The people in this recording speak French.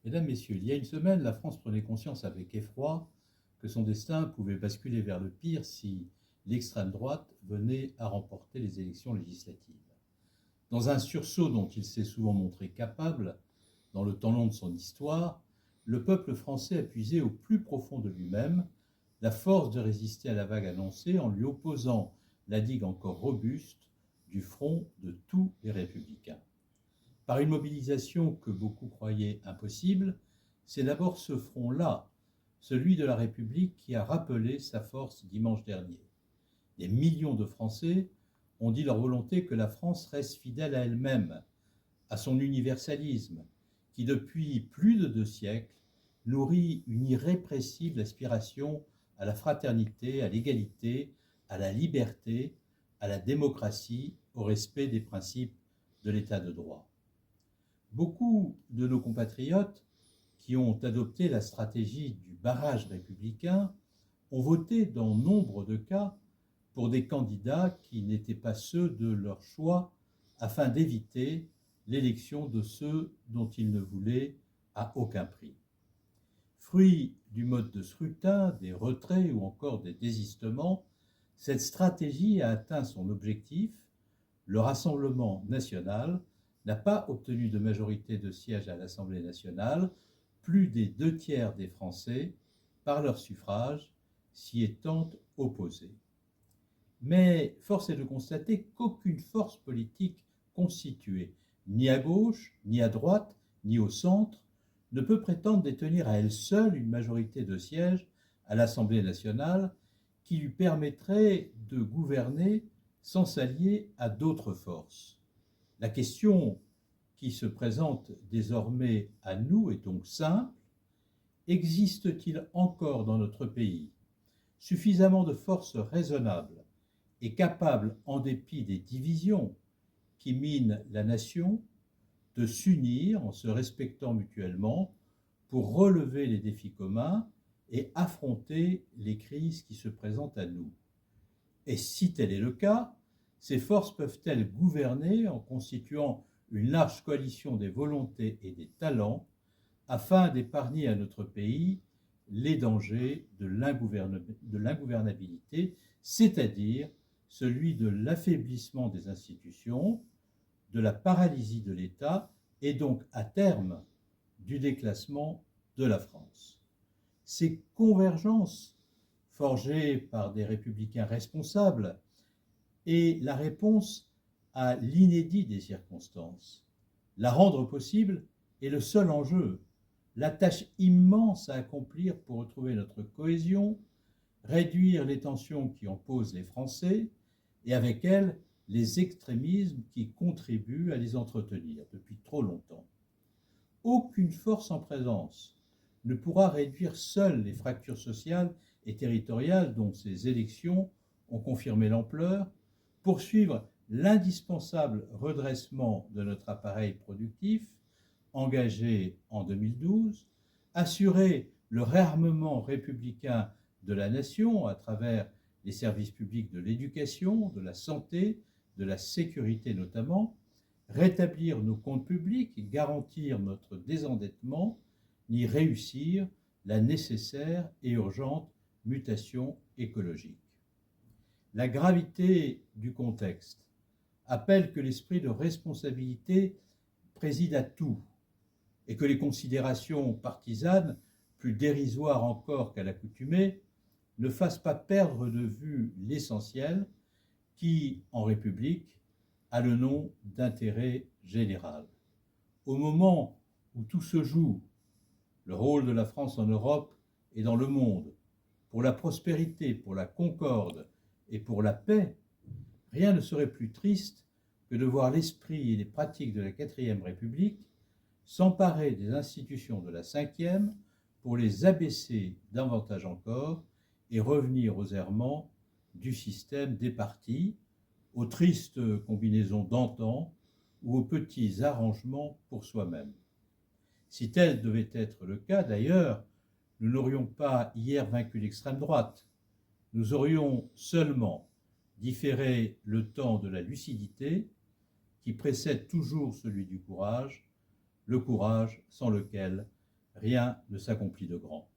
Mesdames, Messieurs, il y a une semaine, la France prenait conscience avec effroi que son destin pouvait basculer vers le pire si l'extrême droite venait à remporter les élections législatives. Dans un sursaut dont il s'est souvent montré capable, dans le temps long de son histoire, le peuple français a puisé au plus profond de lui-même la force de résister à la vague annoncée en lui opposant la digue encore robuste du front de tous les républicains. Par une mobilisation que beaucoup croyaient impossible, c'est d'abord ce front-là, celui de la République, qui a rappelé sa force dimanche dernier. Des millions de Français ont dit leur volonté que la France reste fidèle à elle-même, à son universalisme, qui depuis plus de 2 siècles nourrit une irrépressible aspiration à la fraternité, à l'égalité, à la liberté, à la démocratie, au respect des principes de l'état de droit. Beaucoup de nos compatriotes qui ont adopté la stratégie du barrage républicain ont voté dans nombre de cas pour des candidats qui n'étaient pas ceux de leur choix afin d'éviter l'élection de ceux dont ils ne voulaient à aucun prix. Fruit du mode de scrutin, des retraits ou encore des désistements, cette stratégie a atteint son objectif. Le Rassemblement national n'a pas obtenu de majorité de sièges à l'Assemblée nationale, plus des 2 tiers des Français, par leur suffrage, s'y étant opposés. Mais force est de constater qu'aucune force politique constituée, ni à gauche, ni à droite, ni au centre, ne peut prétendre détenir à elle seule une majorité de sièges à l'Assemblée nationale qui lui permettrait de gouverner sans s'allier à d'autres forces. La question qui se présente désormais à nous est donc simple. Existe-t-il encore dans notre pays suffisamment de forces raisonnables et capables, en dépit des divisions qui minent la nation, de s'unir en se respectant mutuellement pour relever les défis communs et affronter les crises qui se présentent à nous? Et si tel est le cas, ces forces peuvent-elles gouverner en constituant une large coalition des volontés et des talents afin d'épargner à notre pays les dangers de l'ingouvernabilité, c'est-à-dire celui de l'affaiblissement des institutions, de la paralysie de l'État et donc à terme du déclassement de la France. Ces convergences forgées par des républicains responsables est la réponse à l'inédit des circonstances. La rendre possible est le seul enjeu, la tâche immense à accomplir pour retrouver notre cohésion, réduire les tensions qui opposent les Français et avec elles les extrémismes qui contribuent à les entretenir depuis trop longtemps. Aucune force en présence ne pourra réduire seule les fractures sociales et territoriales dont ces élections ont confirmé l'ampleur, poursuivre l'indispensable redressement de notre appareil productif, engagé en 2012, assurer le réarmement républicain de la nation à travers les services publics de l'éducation, de la santé, de la sécurité notamment, rétablir nos comptes publics, garantir notre désendettement, ni réussir la nécessaire et urgente mutation écologique. La gravité du contexte appelle que l'esprit de responsabilité préside à tout et que les considérations partisanes, plus dérisoires encore qu'à l'accoutumée, ne fassent pas perdre de vue l'essentiel qui, en République, a le nom d'intérêt général. Au moment où tout se joue, le rôle de la France en Europe et dans le monde, pour la prospérité, pour la concorde et pour la paix, rien ne serait plus triste que de voir l'esprit et les pratiques de la 4e République s'emparer des institutions de la 5e pour les abaisser davantage encore et revenir aux errements du système des partis, aux tristes combinaisons d'antan ou aux petits arrangements pour soi-même. Si tel devait être le cas, d'ailleurs, nous n'aurions pas hier vaincu l'extrême droite. Nous aurions seulement différé le temps de la lucidité qui précède toujours celui du courage, le courage sans lequel rien ne s'accomplit de grand.